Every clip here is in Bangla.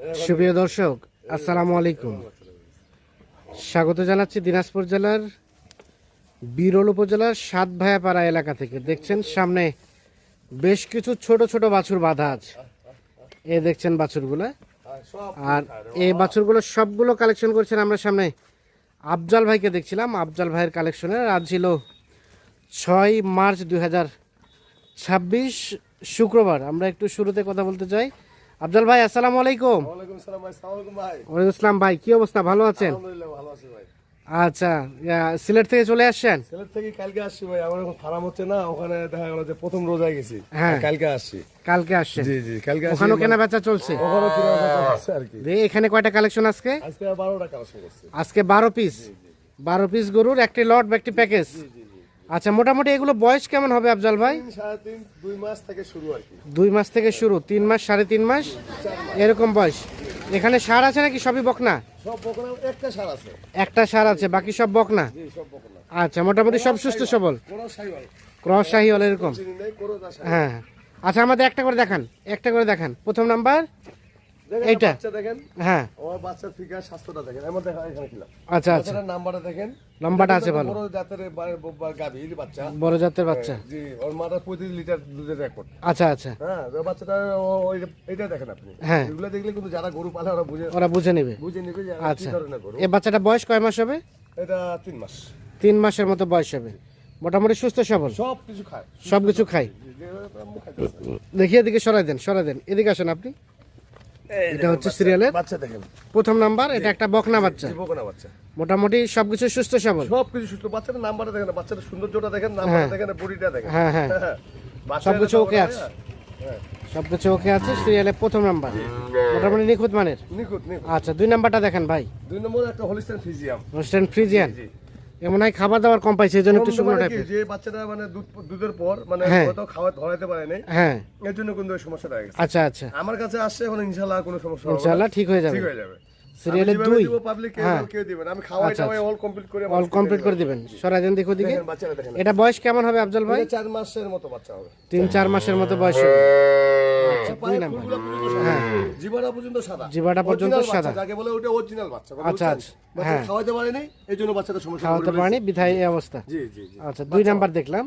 সুপ্রিয় দর্শক, আসসালামু আলাইকুম। স্বাগত জানাচ্ছি দিনাজপুর জেলার বিরল উপজেলার সাতভায়াপাড়া এলাকা থেকে। দেখছেন সামনে বেশ কিছু ছোট ছোট বাছুর বাঁধা আছে। এ দেখছেন বাছুরগুলো, আর এই বাছুরগুলো সবগুলো কালেকশন করছেন আমরা সামনে আফজাল ভাইকে দেখছিলাম। আফজাল ভাইয়ের কালেকশনের আজ ছিল 6 মার্চ 2026 শুক্রবার। আমরা একটু শুরুতে কথা বলতে চাই। আফজাল ভাই, আসসালামু আলাইকুম। ওয়ালাইকুম আসসালাম ভাই। আসসালামু আলাইকুম ভাই। ওয়ালাইকুম আসসালাম ভাই, কি অবস্থা? ভালো আছেন? আলহামদুলিল্লাহ ভালো আছি ভাই। আচ্ছা, সিলেট থেকে চলে আসছেন? সিলেট থেকে কালকে আসছি ভাই। আমার এখন ফার্ম হচ্ছে না, ওখানে দেখা গেল যে প্রথম রোজায় গেছি। হ্যাঁ। কালকে আসছি। কালকে আসছেন? জি জি, কালকে আসছি। ওখানেও কেনা বেচা চলছে? ওখানে কিনা বেচা আছে আর কি। এখানে কয়টা কালেকশন আজকে? আজকে 12টা কালেকশন করছি। আজকে 12 পিস। 12 পিস গরুর একটি লট বা একটি প্যাকেজ। আচ্ছা, মোটামুটি এগুলো বয়স কেমন হবে আফজাল ভাই? 3.5 2 মাস থেকে শুরু আর কি। 2 মাস থেকে শুরু, 3 মাস, 3.5 মাস এরকম বয়স। এখানে ষাঁড় আছে নাকি সবই বকনা? সব বকনা, একটা ষাঁড় আছে। একটা ষাঁড় আছে, বাকি সব বকনা? জি, সব বকনা। আচ্ছা, মোটামুটি সব সুস্থ সবল, কোনো সাইওয়াল ক্রস শাহিওয়াল এরকম? চিনি নেই, কোনো না সাইওয়াল। হ্যাঁ। আচ্ছা, আমাদের একটা করে দেখান, একটা করে দেখান। প্রথম নাম্বার দেখেন এইটা। বাচ্চা দেখেন। হ্যাঁ, আমার বাচ্চার ফিগার স্বাস্থ্যটা দেখেন। এমন দেখা এখানে কিলা। আচ্ছা আচ্ছা, বাচ্চাটার নাম্বারটা দেখেন। লম্বাটা আছে ভালো, বড় জাতের গাভীর বাচ্চা। বড় জাতের বাচ্চা। জি, ওর মাটা 35 লিটার দুধের রেকর্ড। আচ্ছা আচ্ছা, হ্যাঁ, ওই বাচ্চাটা এটা দেখেন আপনি। হ্যাঁ। এগুলো দেখলে কিন্তু যারা গরু পালে ওরা ওরা বুঝে নেবে। বুঝে নেবে যে কি আচ্ছা, ধরনের গরু। এই বাচ্চাটা বয়স কয় মাস হবে? এটা 3 মাস। 3 মাসের মতো বয়স হবে। মোটামুটি সুস্থ সবল, সব কিছু খায়। সব কিছু খাই। দেখি এদিকে সরাই দেন, সরাই দেন, এদিকে আসেন আপনি। এটা হচ্ছে সিরিয়ালের বাচ্চা দেখেন। প্রথম নাম্বার। এটা একটা বকনা বাচ্চা, জীবকনা বাচ্চা। মোটামুটি সবকিছু সুস্থ সবল। সব কিছু সুস্থ। বাচ্চাটার নাম্বারটা দেখেন, বাচ্চাটার সৌন্দর্যটা দেখেন, নাম্বারটা দেখেন, বডিটা দেখেন। হ্যাঁ হ্যাঁ, বাচ্চাটা সবকিছু ওকে দেখেন, আছে, হ্যাঁ, সবকিছু ওকে আছে। সিরিয়ালের প্রথম নাম্বার, মোটামুটি নিখুঁত মানের। নিখুঁত নিখুঁত। আচ্ছা, 2 নাম্বারটা দেখেন ভাই। 2 নম্বর একটা হলিস্টাইন ফ্রিজিয়াম। Holstein Friesian. জি। এমন হয় খাবার দাবার কম পাইছে, এই জন্য একটু শুকনো কি টাইপের। যে বাচ্চাটা মানে দুধের পর মানে হ্যাঁ। হয়তো খাওয়া ধরাইতে পারে নাই, হ্যাঁ, এর জন্য কিন্তু এই সমস্যাটা হয়ে গেছে। আচ্ছা আচ্ছা, আমার কাছে আসছে, এখন ইনশাআল্লাহ কোনো সমস্যা হবে না। ইনশাআল্লাহ ঠিক হয়ে যাবে। ঠিক হয়ে যাবে। সিরিয়ালের আমি 2। যেভাবে দিব, পাবলিক কেউ দিবেন। আমি খাওয়াই আচ্ছা, টাওয়াই অল কমপ্লিট করে অল কমপ্লিট করে দিবেন। সরাই দেন, দেখো দিকে। দেখেন বাচ্চাটা দেখেন। এটা বয়স কেমন হবে আফজাল ভাই? এটা 4 মাসের মতো বাচ্চা হবে। 3-4 মাসের মতো বয়স হবে। আচ্ছা, 2 পায়ের নাম্বার। ফুলগুলো পর্যন্ত সাদা। জিবাটা পর্যন্ত সাদা। জিবাটা পর্যন্ত Original সাদা। বাচ্চা, যাকে বলে ওটা অরিজিনাল বাচ্চা। আচ্ছা, আচ্ছা, বাচ্চা হ্যাঁ। খাওয়াইতে পারেনি, এই জন্য বাচ্চাটা সমস্যা খাওয়াতে করে পারেনি বিধায় এই অবস্থা। জি জি জি। আচ্ছা, 2 নাম্বার দেখলাম।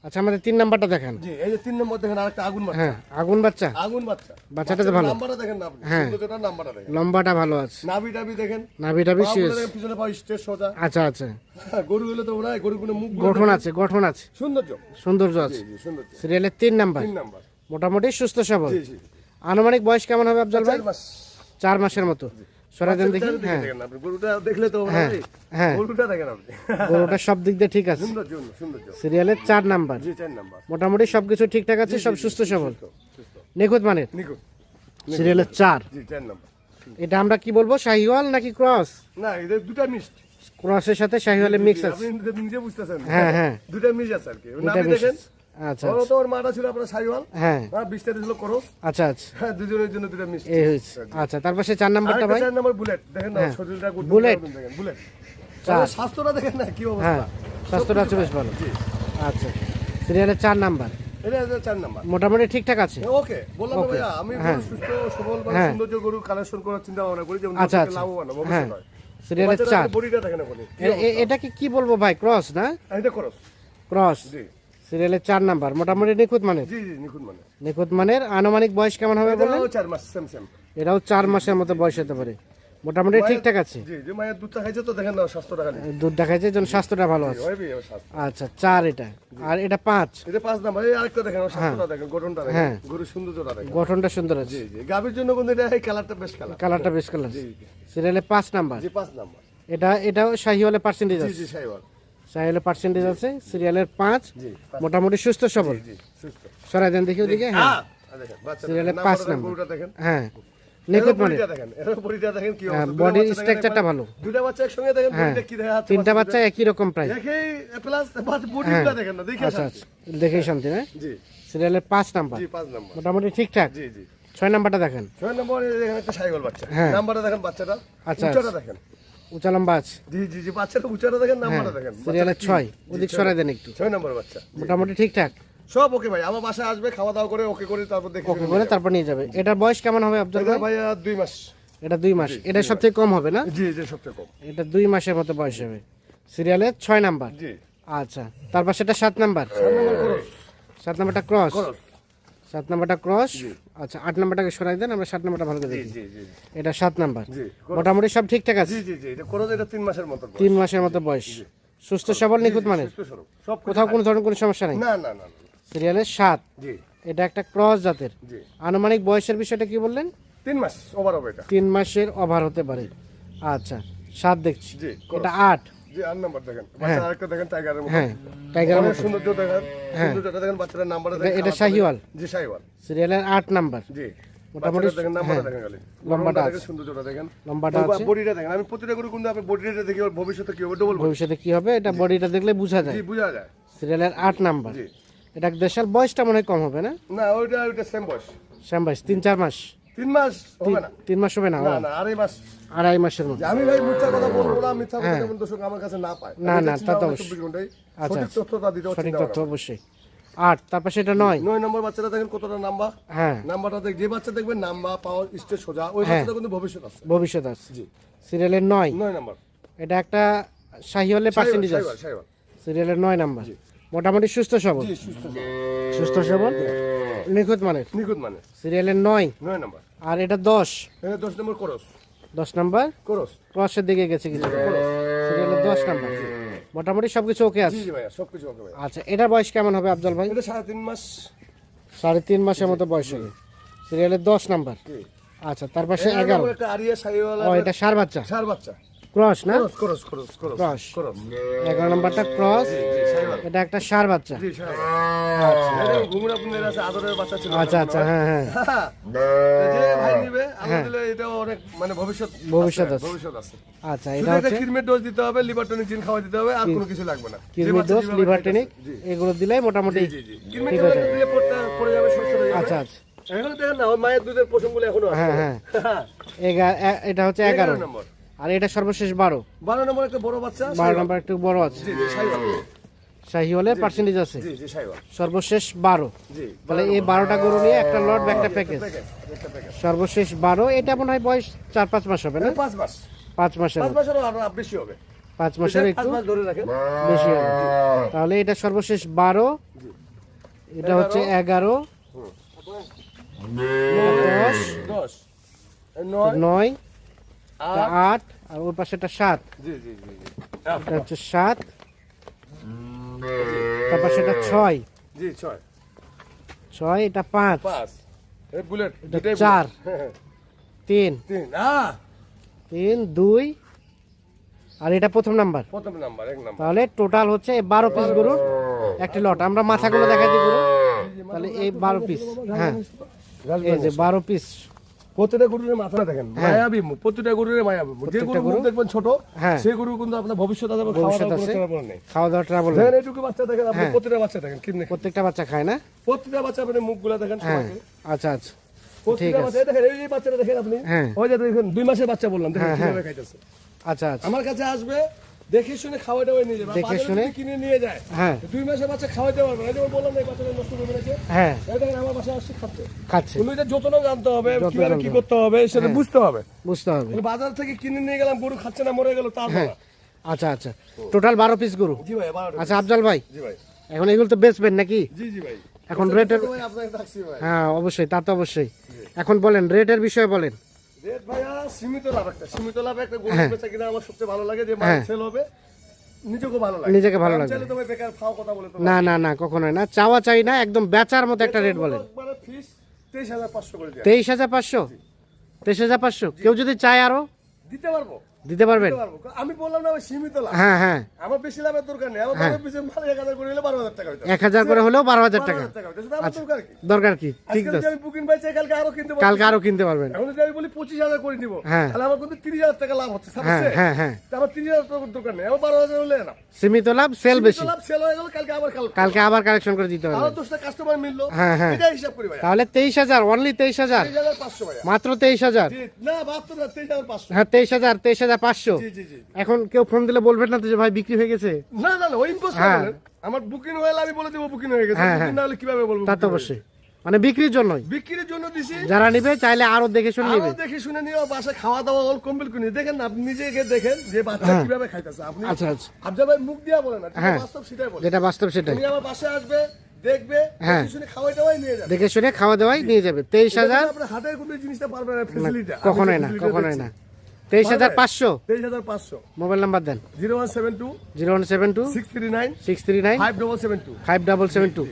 আচ্ছা, আমাদের 3 নাম্বারটা দেখান। জি, এই যে 3 নম্বর দেখেন, আরেকটা আগুন বাচ্চা। হ্যাঁ, আগুন বাচ্চা। আগুন বাচ্চা। বাচ্চাটা তো ভালো। নাম্বারটা দেখেন না আপনি। হ্যাঁ। সৌন্দর্যটার নাম্বারটা দেখেন। লম্বাটা ভালো আছে, নাভি টাভি দেখেন। নাভিটা পা বেশি গুলো আছে। দেখেন, পিছনে পা স্ট্রেট সোজা। আচ্ছা আচ্ছা, গরু হলে তো ওরাই গরুগুলো মুখ গঠন আছে, গঠন আছে, সৌন্দর্য। সৌন্দর্য জি আছে। জি, সৌন্দর্য। সিরিয়ালের 3 নাম্বার, 3 নাম্বার। মোটামুটি সুস্থ সবল। জি জি। আনুমানিক বয়স কেমন হবে আফজাল ভাই? 4 মাস। 4 মাসের মতো। সরাই দেন দেখি। বাচ্চাটা হ্যাঁ দেখেন আপনি, গরুটা দেখলে তো হ্যাঁ, ভাই, হ্যাঁ। গরুটা দেখেন আপনি। গরুটা সব দিক দিয়ে ঠিক আছে। সৌন্দর্য সৌন্দর্য। সিরিয়ালের 4 নাম্বার, জি, 4 নাম্বার। মোটামুটি সবকিছু ঠিকঠাক আছে, সব সুস্থ সবল, সুস্থ। নিখুঁত মানের। নিখুঁত। সিরিয়ালের 4। জি, 4 নাম্বার। এটা আমরা কি বলবো, শাহিওয়াল নাকি ক্রস? না, এদের দুটা মিক্সড। ক্রসের সাথে শাহিওয়ালের মিক্স আছে। আপনি নিজে বুঝতেছেন। হ্যাঁ, হ্যাঁ। দুটা মিক্স আছে আর কি। দুটা নাভি মিক্স দেখেন। আছে। আচ্ছা ওর তো ওর মাটা ছিল আপনার সাইওয়াল। হ্যাঁ, আর 20টা ছিল করস। আচ্ছা আচ্ছা, হ্যাঁ, দুজনের জন্য দুটা মিক্স। এই হয়েছে। আচ্ছা, তারপর সে 4 নাম্বারটা ভাই। 4 নাম্বার বুলেট দেখেন না, হ্যাঁ। শরীরটা গুড বুলেট। দেখেন, বুলেট। চার। আর স্বাস্থ্যটা দেখেন না কি হ্যাঁ, অবস্থা। স্বাস্থ্যটা আছে বেশ ভালো। জি। আচ্ছা, সিরিয়ালের 4 নাম্বার, এটা 4 নাম্বার। মোটামুটি ঠিকঠাক আছে। ওকে, বললাম না ভাইয়া, আমি হ্যাঁ। গরু সুস্থ সবল বা হ্যাঁ। সৌন্দর্য গরু কালেকশন করার চিন্তা ভাবনা করি, যেমন আচ্ছা, লোকের আচ্ছা। লাভবান হবে, হ্যাঁ। অবশ্যই নয়। সিরিয়ালের 4। বডিটা দেখেন আপনি। এটাকে কি বলবো ভাই, ক্রস না? এটা করস। ক্রস। জি সিরিয়ালের 4 নাম্বার, মোটামুটি নিখুঁত মানের। জি জি, নিখুঁত মানে। নিখুঁত মানের। আনুমানিক বয়স কেমন হবে বললেন? এটাও 4 মাস, সেম সেম। এটাও 4 মাসের মতো বয়স হতে পারে, মোটামুটি ঠিকঠাক আছে। জি জি, মায়ের দুধটা খাইছে তো দেখেন না, স্বাস্থ্যটা খালি। দুধ দেখাচ্ছে, যেন স্বাস্থ্যটা ভালো আছে। ওই এবার স্বাস্থ্য। আচ্ছা, 4 এটা। আর এটা 5। এটা 5 নাম্বার। এই আরেকটা দেখেন, ওর স্বাস্থ্যটা দেখেন, গঠনটা দেখেন, হ্যাঁ। গরুর সৌন্দর্যটা দেখেন। গঠনটা সুন্দর আছে, জি জি, গাভীর জন্য কিন্তু এটা এই কালারটা বেশ কালার। কালারটা বেশ কালার। জি জি সিরিয়ালে 5 নাম্বার। জি, 5 নাম্বার। এটাও শাহিওয়ালের পার্সেন্টেজ জি আছে, জি, সাইওয়াল। শাহিওয়ালের পার্সেন্টেজ আছে। সিরিয়ালের 5, জি, মোটামুটি সুস্থ সবল। জি সুস্থ। সরাই দেন দেখি ওদিকে। হ্যাঁ, দেখেন বাচ্চা সিরিয়ালে দেখেন, 5 নাম্বারটা নাম্বার। গরুটা দেখেন। হ্যাঁ, নিখুঁত মানের। বডিটা দেখেন, এর বডিটা দেখেন কি হ্যাঁ, অবস্থা। বডির দুটো বাচ্চা স্ট্রাকচারটা দেখেন, ভালো। দুটো বাচ্চা একসঙ্গে দেখেন, হ্যাঁ, বডিটা কি দেখা যাচ্ছে। 3টা বাচ্চা একই রকম প্রায়। দেখেই প্লাস বডিটা দেখেন না, দেখে আচ্ছা শান্তি। আচ্ছা, দেখেই শান্তি না? জি সিরিয়ালের 5 নাম্বার, জি, 5 নাম্বার। মোটামুটি ঠিকঠাক। জি জি। 6 নাম্বারটা দেখেন। 6 নম্বরে দেখেন একটা সাইকেল বাচ্চা। হ্যাঁ। নাম্বারটা দেখেন বাচ্চাটা। আচ্ছা, উচ্চটা আচ্ছা। দেখেন। উঁচা লম্বা আছে। জি জি জি, বাচ্চাটা উচ্চটা দেখেন, হ্যাঁ, নাম্বারটা দেখেন। সিরিয়ালের 6, ওদিক সরাই দেন একটু। 6 নম্বর বাচ্চা। মোটামুটি ঠিকঠাক। সব ওকে ভাই, আমার বাসায় আসবে, খাওয়া দাওয়া করে ওকে করে তারপর দেখে ওকে করে তারপর নিয়ে যাবে। এটার বয়স কেমন হবে আফজাল এটা ভাই? ভাইয়া 2 মাস। এটা 2 মাস, এটা সবচেয়ে কম হবে না? জি জি সবচেয়ে কম। এটা 2 মাসের মতো বয়স হবে। সিরিয়ালের 6 নাম্বার। জি আচ্ছা, তারপর সেটা 7 নাম্বার। 7 নম্বর ক্রস 7 নাম্বারটা ক্রস। ক্রস 7 নাম্বারটা ক্রস। আচ্ছা, 8 নাম্বারটাকে সরাই দেন, আমরা 7 নাম্বারটা ভালো করে জি দেখি। জি জি এটা 7 নাম্বার। জি মোটামুটি সব ঠিকঠাক আছে। জি জি জি এটা ক্রস, এটা 3 মাসের মতো বয়স। 3 মাসের মতো বয়স, সুস্থ সবল, নিখুঁত মানের, সুস্থ স্বরূপ, সব কোথাও কোনো ধরনের কোনো সমস্যা নেই। না না না না। সিরিয়ালের 7। জি এটা একটা ক্রস জাতের। জি আনুমানিক বয়সের বিষয়টা কি বললেন? 3 মাস ওভার হবে এটা। 3 মাসের ওভার হতে পারে। আচ্ছা, 7 দেখছি। জি এটা 8। জি 8 নাম্বার দেখেন, বাচ্চা আরেকটা দেখেন টাইগারের মতো। হ্যাঁ, টাইগারের অনেক মতো। সৌন্দর্য দেখেন, সৌন্দর্যটা দেখেন, বাচ্চাটার নাম্বারটা দেখেন। এটা শাহিওয়াল। জি শাহিওয়াল। সিরিয়ালের 8 নাম্বার। জি মোটামুটি বাচ্চাটা দেখেন, নাম্বারটা দেখেন খালি। লম্বাটা দেখেন, আছে। সৌন্দর্যটা দেখেন, লম্বাটা আছে। বডিটা দেখেন। আমি প্রতিটা গরু কিন্তু আপনি বডিটা দেখি ওর ভবিষ্যতে কি হবে, ডবল বডি। ভবিষ্যতে কি হবে এটা বডিটা দেখলে বোঝা যায়। জি বোঝা যায়। সিরিয়ালের 8 নাম্বার। জি এটা দেশাল, বয়সটা মনে হয় কম হবে না? না ওইটা সেম বয়স। শ্যাম বয়স 3-4 মাস। 3 মাস হবে না। 3 মাস হবে না? না না 2.5 মাস। 2.5 মাসের মতো। যে আমি ভাই মিথ্যা কথা বলবো না, মিথ্যা কথা যেমন দর্শক আমার কাছে না পায়। না, আমি না, এটা তা তো চিন্তা অবশ্যই। 24 ঘন্টায় আচ্ছা, সঠিক তথ্যটা দিতে সঠিক হচ্ছে। তথ্য অবশ্যই। 8, তারপর সেটা 9। 9 নম্বর বাচ্চাটা দেখেন কতটা নাম্বার। হ্যাঁ, নাম্বারটা দেখ, যে বাচ্চা দেখবেন নাম্বার পাওয়ার স্টেজ সোজা, ওই হ্যাঁ। বাচ্চাটা কিন্তু ভবিষ্যৎ আছে। ভবিষ্যৎ আছে। জি সিরিয়ালের 9। 9 নাম্বার। এটা একটা শাহিওয়ালের পার্সেন্টেজ আছে। শাহিওয়াল শাহিওয়াল। সিরিয়ালের 9 নাম্বার। মোটামুটি সুস্থ সবল, জি সুস্থ সুস্থ সবল, নিখুঁত মানের। নিখুঁত মানে। সিরিয়ালের 9। 9 নাম্বার। আর এটা 10। এটা 10 নম্বর ক্রস। 10 নাম্বার ক্রস ক্রসের দিকে গেছে কিছু। সিরিয়ালের 10 নাম্বার। মোটামুটি সবকিছু ওকে জি আছে। জি ভাইয়া সবকিছু ওকে ভাইয়া। আচ্ছা, এটার বয়স কেমন হবে আফজল ভাই? এটা 3.5 মাস। 3.5 মাসের মতো বয়স হবে। সিরিয়ালের 10 নাম্বার। জি আচ্ছা, তার পাশে 11 11। নম্বর একটা আরিয়া শাহিওয়াল। ও, এটা সার বাচ্চা, সার বাচ্চা। ক্রস না? Cross cross cross cross cross. Cross. 11 নাম্বারটা ক্রস। জি শাহিওয়াল। এটা একটা সার বাচ্চা। জি শাহিওয়াল। আচ্ছা এটা ঘুমুর আপনাদের আছে আদরের বাচ্চা ছিল। আচ্ছা আচ্ছা, হ্যাঁ হ্যাঁ। যে ভাই নিবে আলহামদুলিল্লাহ, এটা অনেক মানে ভবিষ্যৎ ভবিষ্যৎ আছে। ভবিষ্যৎ আছে। আচ্ছা, শুধু এটা একটা হচ্ছে কিরমের ডোজ দিতে হবে, লিভার টনিক জিন খাওয়া দিতে হবে, আর কোনো কিছু লাগবে না। যে কিডনি বাচ্চা ডোজ, যেভাবে লিভার খাইতেছে। টনিক, এগুলো দিলে মোটামুটি জি জি কিরমের ঠিক ডোজ আছে। দিলে পড়ে যাবে, শস্য হয়ে যাবে। আচ্ছা আচ্ছা, এখন দেখেন না ওই মায়ের দুধের পশমগুলো এখনো আছে। হ্যাঁ হ্যাঁ। এটা হচ্ছে 11 নম্বর। আর এটা সর্বশেষ 12। 12 নম্বর একটা বড় বাচ্চা। 12 নাম্বার একটু বড় আছে। জি জি শাহিওয়াল। শাহিওয়ালের পার্সেন্টেজ আছে। জি জি শাহিওয়াল। সর্বশেষ 12। জি তাহলে এই 12টা গরু নিয়ে একটা লট বা একটা প্যাকেজ। একটা প্যাকেজ। সর্বশেষ 12। এটা মনে হয় বয়স 4-5 মাস হবে না? 5 মাস। 5 মাসের 5 মতো। মাসেরও আরো বেশি হবে। 5 মাসের 5 একটু মাস ধরে রাখেন। বেশি হবে। তাহলে এটা সর্বশেষ 12। এটা হচ্ছে 11, 10, 10 9 9, 8 8, আর ওর পাশে একটা 7। জি জি জি জি। এটা হচ্ছে 7, তার পাশে এটা 6, জি 6 এটা 5, 5 এই বুলেট এটা দুটাই 4, 3, 3 3, 2, আর এটা প্রথম নাম্বার। প্রথম নাম্বার, এক নাম্বার। তাহলে টোটাল হচ্ছে 12 পিস গরুর একটি লট। আমরা মাথাগুলো দেখাই দিই গরু। তাহলে এই 12 পিস, হ্যাঁ এই যে 12 পিস। প্রত্যেকটা গরুর মাথা দেখেন মায়াবী মুখ, প্রত্যেকটা গরুর মায়াবী মুখ। যে গরুর মুখ দেখবেন ছোট, হ্যাঁ। সেই গরু কিন্তু আপনার ভবিষ্যৎ আছে, ভবিষ্যৎ খাওয়া আছে। দাওয়া নেই। খাওয়া দাওয়া ট্রাবল দেখেন এইটুকু বাচ্চা দেখেন আপনি, হ্যাঁ। প্রত্যেকটা বাচ্চা দেখেন কিনে, প্রত্যেকটা বাচ্চা খায় না? প্রত্যেকটা বাচ্চা আপনি মুখগুলা দেখেন হ্যাঁ, সবাইকে। আচ্ছা আচ্ছা, প্রত্যেকটা আছে। বাচ্চা দেখেন, এই বাচ্চাটা দেখেন আপনি, হ্যাঁ। ওই যে দেখেন 2 মাসের বাচ্চা বললাম, দেখেন হ্যাঁ, কিভাবে খাইতেছে। আচ্ছা আচ্ছা, আমার কাছে আসবে, দেখে শুনে খাওয়াটা নিয়ে যাবে, দেখে বাজারে শুনে যদি কিনে নিয়ে যায়, হ্যাঁ 2 মাসের বাচ্চা খাওয়াতে পারবে না। এই যে বললাম না, এই বাচ্চাটা নষ্ট করে ফেলেছে। হ্যাঁ এই দেখেন আমার বাসায় আসছে খাচ্ছে, খাচ্ছে, তুমি এটা যত্ন জানতে হবে, যত্ন কিভাবে জানতে কি হবে। করতে হবে সেটা বুঝতে হবে। বুঝতে হবে। মানে বাজার থেকে কিনে নিয়ে গেলাম, গরু খাচ্ছে না, মরে গেল, তার হ্যাঁ, আচ্ছা আচ্ছা, টোটাল 12 পিস গরু। জি ভাই 12টা। আচ্ছা আফজাল ভাই, জি ভাই, এখন এগুলো তো বেচবেন নাকি? জি জি ভাই। এখন রেটের, ভাই আপনাকে ডাকছি ভাই। হ্যাঁ অবশ্যই, তা তো অবশ্যই। এখন বলেন রেটের বিষয়ে বলেন। রেট ভাইয়া সীমিত লাভ, একটা সীমিত লাভ, একটা গরু হ্যাঁ। বেচা কিনা আমার সবচেয়ে ভালো লাগে, যে হ্যাঁ। সেল হবে, নিজেকে ভালো লাগে, নিজেকে ভালো আমি লাগে। চাইলে তো ভাই বেকার ফাও কথা বলে তো না না না, কখনোই না, চাওয়া চাই না, একদম বেচার মতো একটা রেট বলেন। মানে ফিস 23,500 করে দেয়া 23,500, 23,500। কেউ যদি চায় আরো দিতে পারবো, দিতে পারবেন? দিতে পারবো। আমি বললাম না ভাই সীমিত লাভ, হ্যাঁ হ্যাঁ, আমার বেশি লাভের দরকার নেই। আমার বারো পিসের মাল 1,000 করে হলে 12,000 টাকা হইতো। 1000 করে হলেও 12,000 টাকা। 12,000 টাকা হইতো। সেটা আমার দরকার কি? দরকার কি? ঠিক আজকে আছে, যদি আমি বুকিং পাই চাই, কালকে আরো কিনতে পারবো। কালকে আরো কিনতে পারবেন। এখন যদি আমি বলি 25,000 করে নিব, হ্যাঁ। তাহলে আমার কিন্তু 30,000 টাকা লাভ হচ্ছে। হ্যাঁ সামনে হ্যাঁ হ্যাঁ, আমার 30,000 টাকার দরকার নেই, আমার 12,000 হলে না। সীমিত লাভ, সেল বেশি। লাভ সেল হয়ে গেল, কালকে আবার কালকে আবার কালেকশন করে দিতে আরো পারবেন। 10টা কাস্টমার মিললো, হ্যাঁ, হ্যাঁ। এটা হিসাব করি ভাই। তাহলে 23,000, অনলি 23,000, 23,500 ভাইয়া। মাত্র 23,000। জি, না 72 না, 23,500। হ্যাঁ 23,500। জি জি জি। এখন কেউ ফোন দিলে বলবেন না তো যে ভাই বিক্রি হয়ে গেছে? না না না, ওই ইম্পোসিবল। হ্যাঁ। আমার বুকিং হয়ে গেলে আমি বলে দেবো বুকিং হয়ে গেছে, হ্যাঁ, বুকিং হ্যাঁ। না হলে কিভাবে বলবো? তা তো booking হয়ে অবশ্যই। গেছে? মানে বিক্রির জন্যই, বিক্রির জন্য দিছি। যারা নিবে চাইলে আরো দেখে শুনে নিবে। আরো দেখে শুনে নিও, বাসায় খাওয়া দাওয়া অল কমপ্লিট করে নিও। দেখেন না, আপনি নিজে গিয়ে দেখেন যে বাচ্চা কিভাবে খাইতেছে। আপনি আচ্ছা আচ্ছা, আফজাল ভাই মুখ দিয়া বলেন না, হ্যাঁ। বাস্তব সেটাই বলেন। যেটা বাস্তব সেটাই, তুমি আমার বাসায় আসবে, দেখবে, হ্যাঁ। দেখে শুনে খাওয়াই দাওয়াই নিয়ে যাবে। দেখে শুনে খাওয়া দাওয়াই নিয়ে যাবে। 23,000 আপনার হাতের কোনো জিনিসটা পারবে না, ফ্যাসিলিটি কখনোই না, কখনোই না। 23,500। 23,500। মোবাইল নাম্বার দেন 0172 0172 639 639 5772। 5772।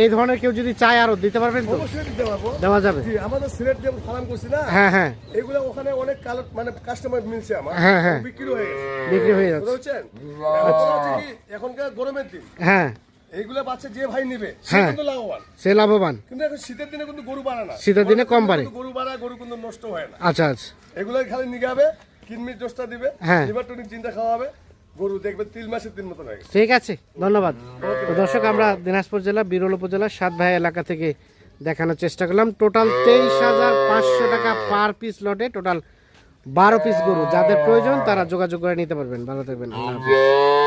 এই ধরনের কেউ যদি চায় আরো দিতে পারবেন তো? অবশ্যই দিতে পারবো। দেওয়া যাবে। জি, আমাদের সিলেট যে ফার্ম করছি না, হ্যাঁ হ্যাঁ এগুলো ওখানে অনেক কালো মানে কাস্টমার মিলছে আমার, হ্যাঁ, হ্যাঁ। বিক্রি হয়ে গেছে। বিক্রি হয়ে যাচ্ছে। বুঝছেন? এখন হচ্ছে কি, এখনকার গরমের দিন হ্যাঁ এইগুলা বাচ্চা যে ভাই নিবে সে হ্যাঁ। কিন্তু লাভবান। সে লাভবান। কিন্তু এখন শীতের দিনে কিন্তু গরু বাড়ে না, শীতের দিনে কম বাড়ে। গরু বাড়ায়, গরু কিন্তু নষ্ট হয় না। আচ্ছা আচ্ছা, এগুলো খালি নিগাবে, কিনমির দোষটা দিবে, হ্যাঁ। লিভার টনিক চিন্তা খাওয়াবে, গরু দেখবে 3 মাসের 3 মতন হয়ে গেছে। ঠিক আছে, ধন্যবাদ। তো দর্শক, আমরা দিনাজপুর জেলা বিরল উপজেলার সাত ভাই এলাকা থেকে দেখানোর চেষ্টা করলাম। টোটাল 23,500 টাকা পার পিস লটে, টোটাল 12 পিস গরু। যাদের প্রয়োজন তারা যোগাযোগ করে নিতে পারবেন। ভালো থাকবেন, আল্লাহ হাফেজ।